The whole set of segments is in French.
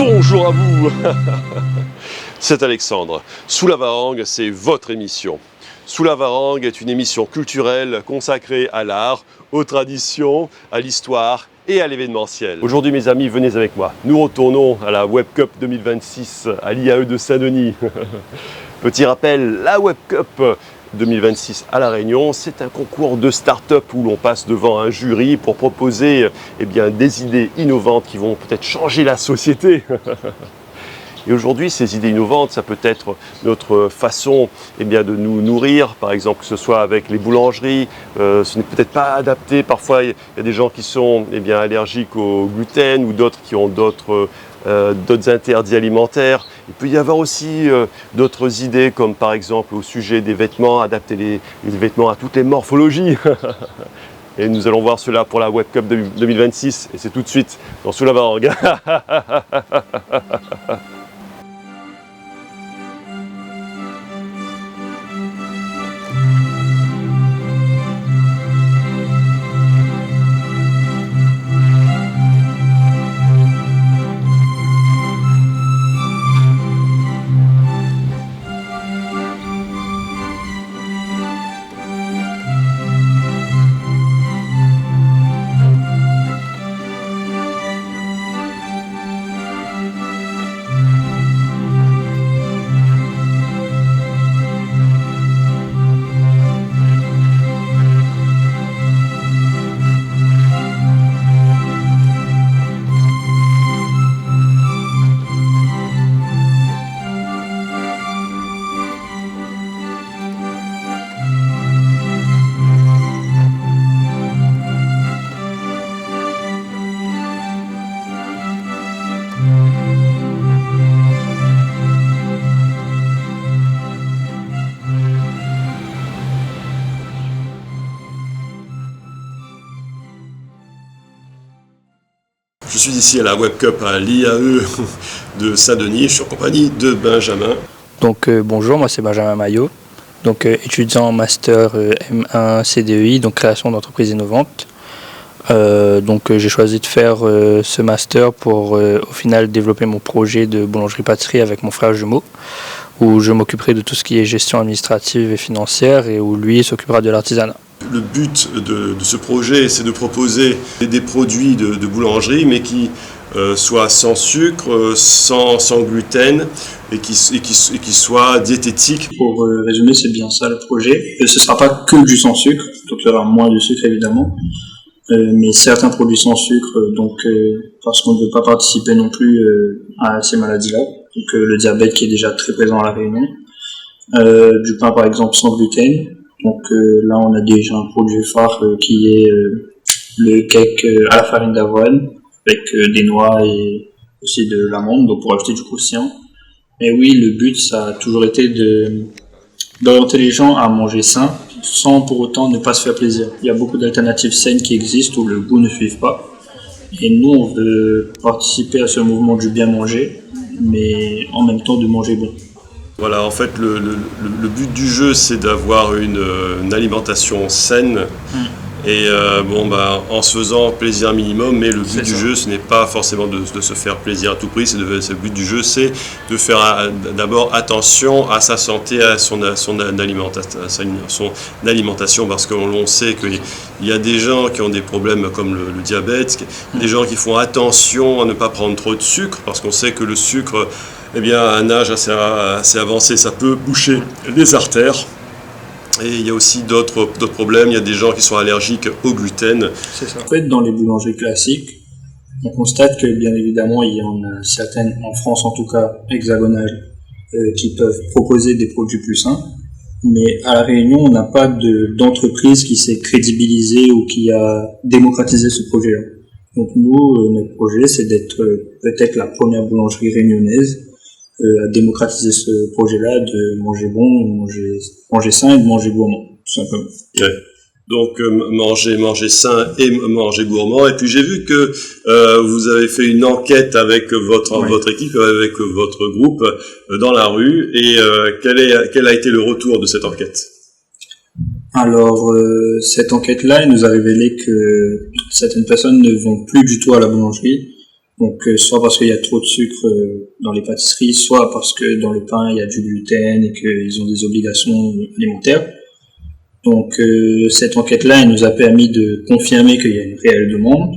Bonjour à vous. C'est Alexandre. Sous la Varangue, c'est votre émission. Sous la Varangue est une émission culturelle consacrée à l'art, aux traditions, à l'histoire et à l'événementiel. Aujourd'hui, mes amis, venez avec moi. Nous retournons à la Web Cup 2026 à l'IAE de Saint-Denis. Petit rappel, la Web Cup 2026 à La Réunion, c'est un concours de start-up où l'on passe devant un jury pour proposer des idées innovantes qui vont peut-être changer la société. Et aujourd'hui, ces idées innovantes, ça peut être notre façon de nous nourrir, par exemple, que ce soit avec les boulangeries. Ce n'est peut-être pas adapté. Parfois, il y a des gens qui sont allergiques au gluten ou d'autres qui ont d'autres interdits alimentaires. Il peut y avoir aussi d'autres idées, comme par exemple au sujet des vêtements, adapter les vêtements à toutes les morphologies. Et nous allons voir cela pour la Web Cup 2026. Et c'est tout de suite dans Sous la Varangue. Je suis ici à la Web Cup à l'IAE de Saint-Denis. Je suis en compagnie de Benjamin. Donc bonjour, moi c'est Benjamin Maillot, étudiant en master M1 CDEI, donc création d'entreprises innovantes. J'ai choisi de faire ce master pour au final développer mon projet de boulangerie-pâtisserie avec mon frère jumeau, où je m'occuperai de tout ce qui est gestion administrative et financière et où lui s'occupera de l'artisanat. Le but de ce projet, c'est de proposer des produits de boulangerie, mais qui soient sans sucre, sans gluten et qui soient diététiques. Pour résumer, c'est bien ça le projet. Ce ne sera pas que du sans sucre, donc il y aura moins de sucre évidemment, mais certains produits sans sucre, parce qu'on ne veut pas participer non plus à ces maladies-là, donc le diabète qui est déjà très présent à La Réunion, du pain par exemple sans gluten. Donc là, on a déjà un produit phare qui est le cake à la farine d'avoine avec des noix et aussi de l'amande, donc pour ajouter du croustillant. Et oui, le but, ça a toujours été d'orienter les gens à manger sain, sans pour autant ne pas se faire plaisir. Il y a beaucoup d'alternatives saines qui existent où le goût ne suit pas. Et nous, on veut participer à ce mouvement du bien manger, mais en même temps de manger bon. Voilà, en fait, le but du jeu, c'est d'avoir une alimentation saine et en se faisant plaisir minimum. Mais le but du jeu, ce n'est pas forcément de se faire plaisir à tout prix. Le but du jeu, c'est de faire d'abord attention à sa santé, à son alimentation, parce qu'on sait qu'il y a des gens qui ont des problèmes comme le diabète, des gens qui font attention à ne pas prendre trop de sucre, parce qu'on sait que le sucre, à un âge assez avancé, ça peut boucher les artères. Et il y a aussi d'autres problèmes. Il y a des gens qui sont allergiques au gluten. C'est ça. En fait, dans les boulangeries classiques, on constate que bien évidemment, il y en a certaines, en France en tout cas, hexagonales, qui peuvent proposer des produits plus sains. Mais à La Réunion, on n'a pas d'entreprise qui s'est crédibilisée ou qui a démocratisé ce projet-là. Donc nous, notre projet, c'est d'être peut-être la première boulangerie réunionnaise à démocratiser ce projet-là, de manger bon, manger sain et de manger gourmand, tout simplement. Ouais. Donc manger sain et manger gourmand. Et puis j'ai vu que vous avez fait une enquête avec votre équipe, avec votre groupe dans la rue. Et quel a été le retour de cette enquête ? Alors, cette enquête-là, elle nous a révélé que certaines personnes ne vont plus du tout à la boulangerie. Donc soit parce qu'il y a trop de sucre dans les pâtisseries, soit parce que dans le pain il y a du gluten et qu'ils ont des obligations alimentaires. Donc cette enquête-là, elle nous a permis de confirmer qu'il y a une réelle demande,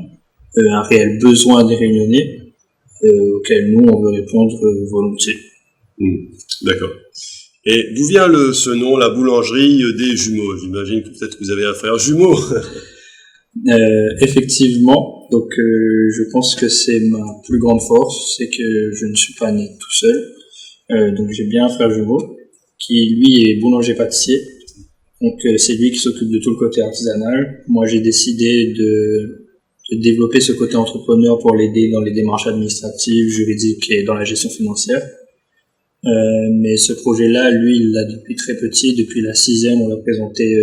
un réel besoin des Réunionnais, auquel nous on veut répondre volontiers. D'accord. Et d'où vient ce nom, la boulangerie des jumeaux? J'imagine que peut-être que vous avez un frère jumeau. Effectivement, donc je pense que c'est ma plus grande force, c'est que je ne suis pas né tout seul. Donc j'ai bien un frère jumeau qui lui est boulanger-pâtissier. Donc c'est lui qui s'occupe de tout le côté artisanal. Moi j'ai décidé de développer ce côté entrepreneur pour l'aider dans les démarches administratives, juridiques et dans la gestion financière. Mais ce projet-là, lui, il l'a depuis très petit, depuis la 6e, on l'a présenté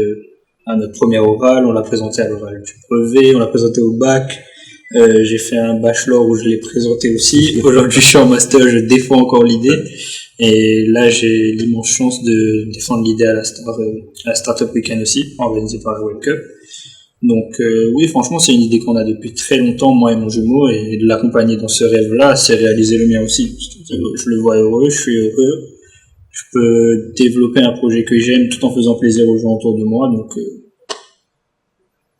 à notre première orale, on l'a présenté à l'oral du brevet, on l'a présenté au bac. J'ai fait un bachelor où je l'ai présenté aussi. Aujourd'hui, je suis en master, je défends encore l'idée. Et là, j'ai l'immense chance de défendre l'idée à la Startup Weekend aussi, organisée par la Web Cup. Donc oui, franchement, c'est une idée qu'on a depuis très longtemps, moi et mon jumeau, et de l'accompagner dans ce rêve-là, c'est réaliser le mien aussi. Je le vois heureux, je suis heureux, je peux développer un projet que j'aime tout en faisant plaisir aux gens autour de moi. Donc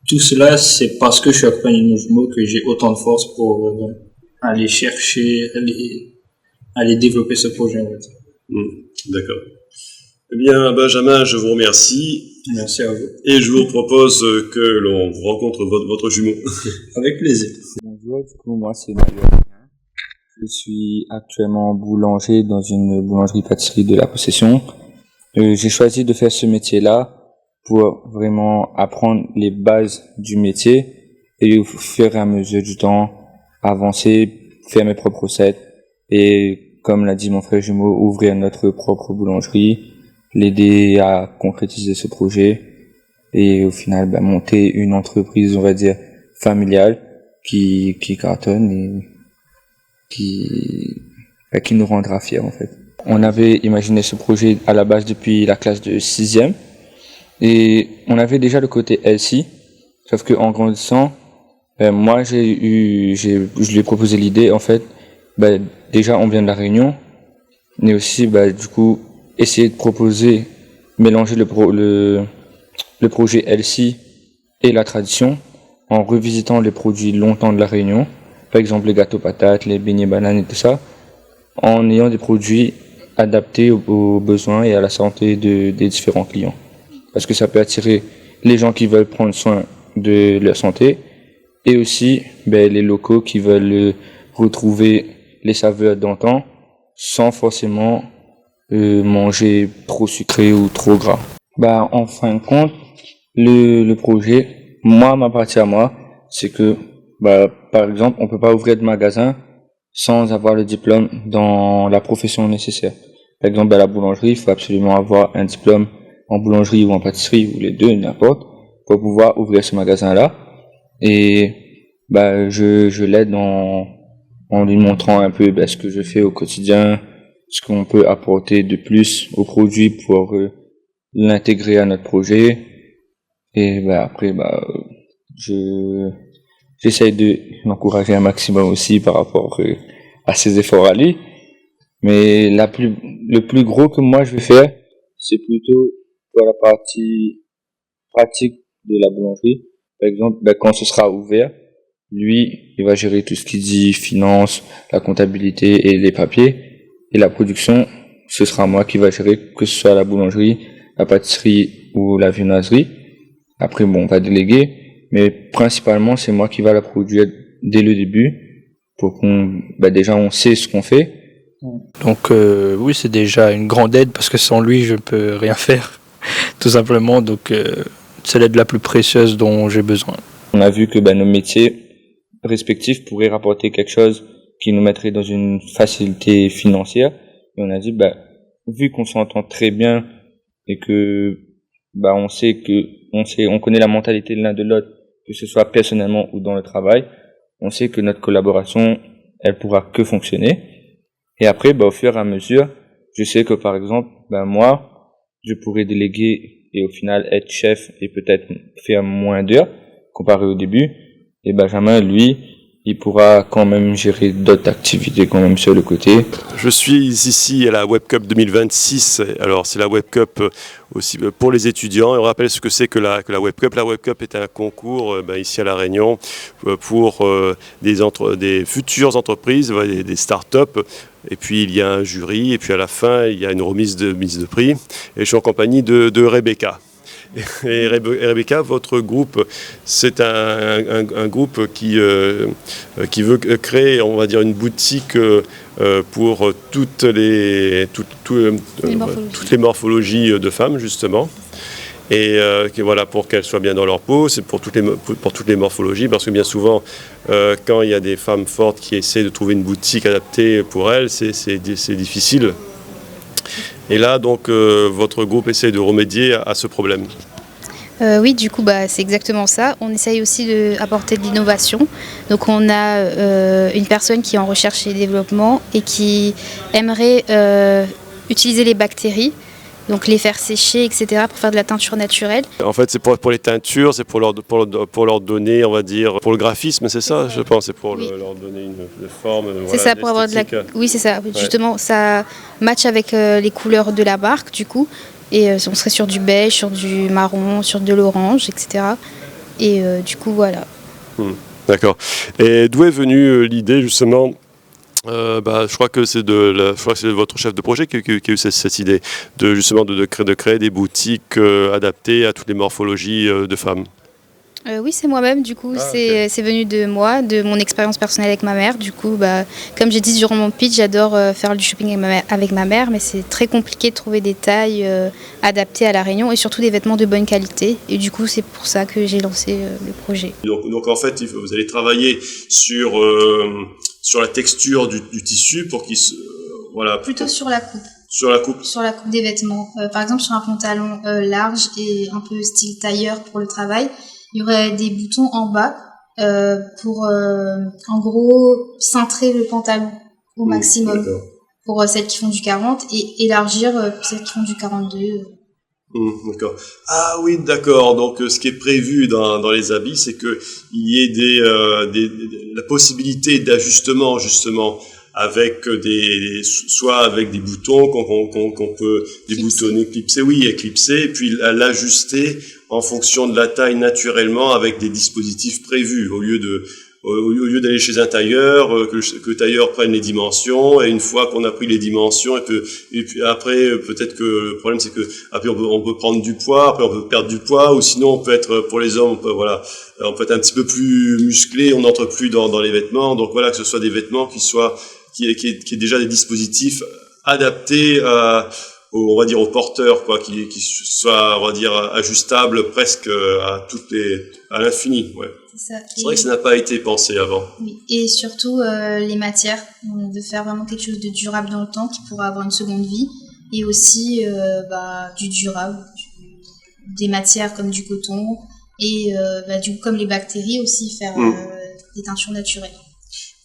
tout cela, c'est parce que je suis accompagné de mon jumeau que j'ai autant de force pour aller chercher, aller développer ce projet, en fait. D'accord. Eh bien, Benjamin, je vous remercie. Merci à vous. Et je vous propose que l'on rencontre votre jumeau. Avec plaisir. Bonjour, du coup, moi c'est Mario. Je suis actuellement boulanger dans une boulangerie-pâtisserie de la Possession. J'ai choisi de faire ce métier-là pour vraiment apprendre les bases du métier et au fur et à mesure du temps avancer, faire mes propres recettes et, comme l'a dit mon frère jumeau, ouvrir notre propre boulangerie, l'aider à concrétiser ce projet et au final monter une entreprise, on va dire, familiale qui cartonne et qui nous rendra fiers, en fait. On avait imaginé ce projet à la base depuis la classe de 6e et on avait déjà le côté LC, sauf que en grandissant, moi je lui ai proposé l'idée, en fait, déjà on vient de la Réunion, mais aussi du coup essayer de proposer, mélanger le projet LC et la tradition en revisitant les produits longtemps de la Réunion, par exemple les gâteaux patates, les beignets bananes et tout ça, en ayant des produits adaptés aux besoins et à la santé des différents clients. Parce que ça peut attirer les gens qui veulent prendre soin de leur santé et aussi les locaux qui veulent retrouver les saveurs d'antan sans forcément manger trop sucré ou trop gras. En fin de compte, le projet, ma partie à moi, c'est que par exemple, on peut pas ouvrir de magasin sans avoir le diplôme dans la profession nécessaire. Par exemple, à la boulangerie, il faut absolument avoir un diplôme en boulangerie ou en pâtisserie, ou les deux, n'importe, pour pouvoir ouvrir ce magasin-là. Et je l'aide en lui montrant un peu ce que je fais au quotidien, ce qu'on peut apporter de plus au produit pour l'intégrer à notre projet. Et après, j'essaye de l'encourager un maximum aussi par rapport à ses efforts à lui. Mais le plus gros que moi je vais faire, c'est plutôt pour la partie pratique de la boulangerie. Par exemple, quand ce sera ouvert, lui, il va gérer tout ce qui dit finance, la comptabilité et les papiers. Et la production, ce sera moi qui va gérer, que ce soit la boulangerie, la pâtisserie ou la viennoiserie. Après, on va déléguer. Mais principalement, c'est moi qui va la produire dès le début pour qu'on, déjà, on sait ce qu'on fait. Donc oui, c'est déjà une grande aide parce que sans lui, je ne peux rien faire, tout simplement. Donc c'est l'aide la plus précieuse dont j'ai besoin. On a vu que nos métiers respectifs pourraient rapporter quelque chose qui nous mettrait dans une facilité financière. Et on a dit, vu qu'on s'entend très bien et que on connaît la mentalité de l'un de l'autre, que ce soit personnellement ou dans le travail, on sait que notre collaboration, elle pourra que fonctionner. Et après, au fur et à mesure, je sais que par exemple, moi, je pourrais déléguer et au final être chef et peut-être faire moins d'heures comparé au début. Et Benjamin, lui, il pourra quand même gérer d'autres activités quand même sur le côté. Je suis ici à la Web Cup 2026. Alors c'est la Web Cup aussi pour les étudiants. Et on rappelle ce que c'est que la Web Cup. La Web Cup est un concours ici à La Réunion pour des futures entreprises, des start-up. Et puis il y a un jury et puis à la fin il y a une remise de prix. Et je suis en compagnie de Rebecca. Et Rebecca, votre groupe, c'est un groupe qui veut créer, on va dire, une boutique pour toutes les morphologies de femmes, justement. Et voilà, pour qu'elles soient bien dans leur peau, c'est pour toutes les morphologies, parce que bien souvent, quand il y a des femmes fortes qui essaient de trouver une boutique adaptée pour elles, c'est difficile. Et là, donc, votre groupe essaie de remédier à ce problème. Oui, du coup, c'est exactement ça. On essaye aussi d'apporter de l'innovation. Donc, on a une personne qui est en recherche et développement et qui aimerait utiliser les bactéries, donc les faire sécher, etc., pour faire de la teinture naturelle. En fait, c'est pour les teintures, c'est pour leur donner, on va dire, pour le graphisme, c'est ça, je pense, c'est pour leur donner une forme. C'est ça, pour avoir de la... Oui, c'est ça. Ouais. Justement, ça match avec les couleurs de la marque, du coup. Et on serait sur du beige, sur du marron, sur de l'orange, etc. Et du coup, voilà. D'accord. Et d'où est venue l'idée, justement je crois que c'est votre chef de projet qui a eu cette idée de créer des boutiques adaptées à toutes les morphologies de femmes. Oui, c'est moi-même, du coup, c'est venu de moi, de mon expérience personnelle avec ma mère. Du coup, comme j'ai dit durant mon pitch, j'adore faire du shopping avec ma mère, mais c'est très compliqué de trouver des tailles adaptées à La Réunion et surtout des vêtements de bonne qualité. Et du coup, c'est pour ça que j'ai lancé le projet. Donc en fait, vous allez travailler sur la texture du tissu pour qu'il se... voilà. Plutôt sur la coupe. Sur la coupe. Sur la coupe des vêtements. Par exemple, sur un pantalon large et un peu style tailleur pour le travail, il y aurait des boutons en bas pour, en gros, cintrer le pantalon au maximum pour celles qui font du 40 et élargir pour celles qui font du 42. D'accord. Ah oui, d'accord. Donc, ce qui est prévu dans les habits, c'est qu'il y ait la possibilité d'ajustement, justement, avec soit avec des boutons qu'on peut déboutonner, éclipser, et puis l'ajuster en fonction de la taille naturellement avec des dispositifs prévus au lieu d'aller chez un tailleur, que le tailleur prenne les dimensions, et une fois qu'on a pris les dimensions, et puis après, peut-être que le problème c'est que après on peut prendre du poids, après on peut perdre du poids, ou sinon on peut être, pour les hommes, on peut être un petit peu plus musclé, on n'entre plus dans les vêtements, donc voilà, que ce soit des vêtements qui est déjà des dispositifs adaptés on va dire aux porteurs, qui soient, on va dire, ajustables presque à l'infini, ouais. C'est vrai que ça n'a pas été pensé avant. Oui. Et surtout les matières, de faire vraiment quelque chose de durable dans le temps qui pourra avoir une seconde vie, et aussi du durable, des matières comme du coton, et du coup comme les bactéries aussi, faire des teintures naturelles.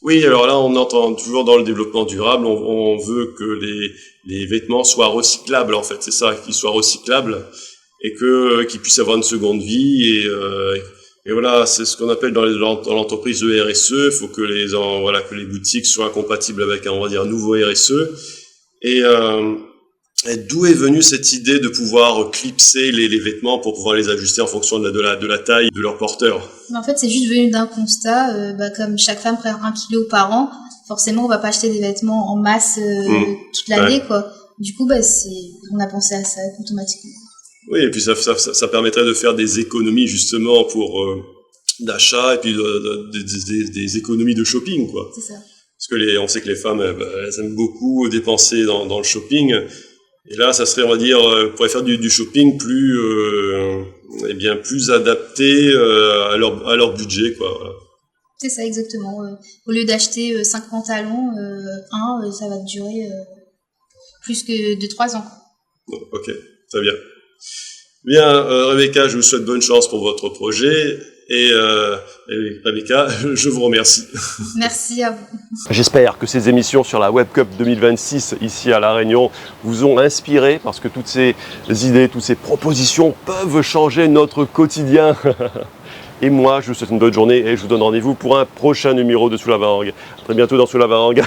Oui, alors là, on entend toujours dans le développement durable, on veut que les vêtements soient recyclables, en fait. C'est ça, qu'ils soient recyclables et qu'ils puissent avoir une seconde vie. Et voilà, c'est ce qu'on appelle dans l'entreprise le RSE. Il faut que que les boutiques soient compatibles avec on va dire, un nouveau RSE. Et d'où est venue cette idée de pouvoir clipser les vêtements pour pouvoir les ajuster en fonction de la taille de leur porteur? En fait, c'est juste venu d'un constat, comme chaque femme prend 1 kilo par an, forcément on va pas acheter des vêtements en masse toute l'année, quoi. Du coup, on a pensé à ça automatiquement. Oui, et puis ça permettrait de faire des économies justement pour d'achat et puis des économies de shopping, quoi. C'est ça. Parce que on sait que les femmes, elles aiment beaucoup dépenser dans le shopping. Et là, ça serait, on va dire, pourrait faire du shopping plus adapté à leur budget, quoi. Voilà. C'est ça, exactement. Au lieu d'acheter 5 pantalons, ça va te durer plus que de 3 ans. Ok, très bien. Bien, Rebecca, je vous souhaite bonne chance pour votre projet. Et Rebecca, je vous remercie. Merci à vous. J'espère que ces émissions sur la Web Cup 2026 ici à La Réunion vous ont inspiré, parce que toutes ces idées, toutes ces propositions peuvent changer notre quotidien. Et moi, je vous souhaite une bonne journée et je vous donne rendez-vous pour un prochain numéro de Sous la Varangue. À très bientôt dans Sous la Varangue.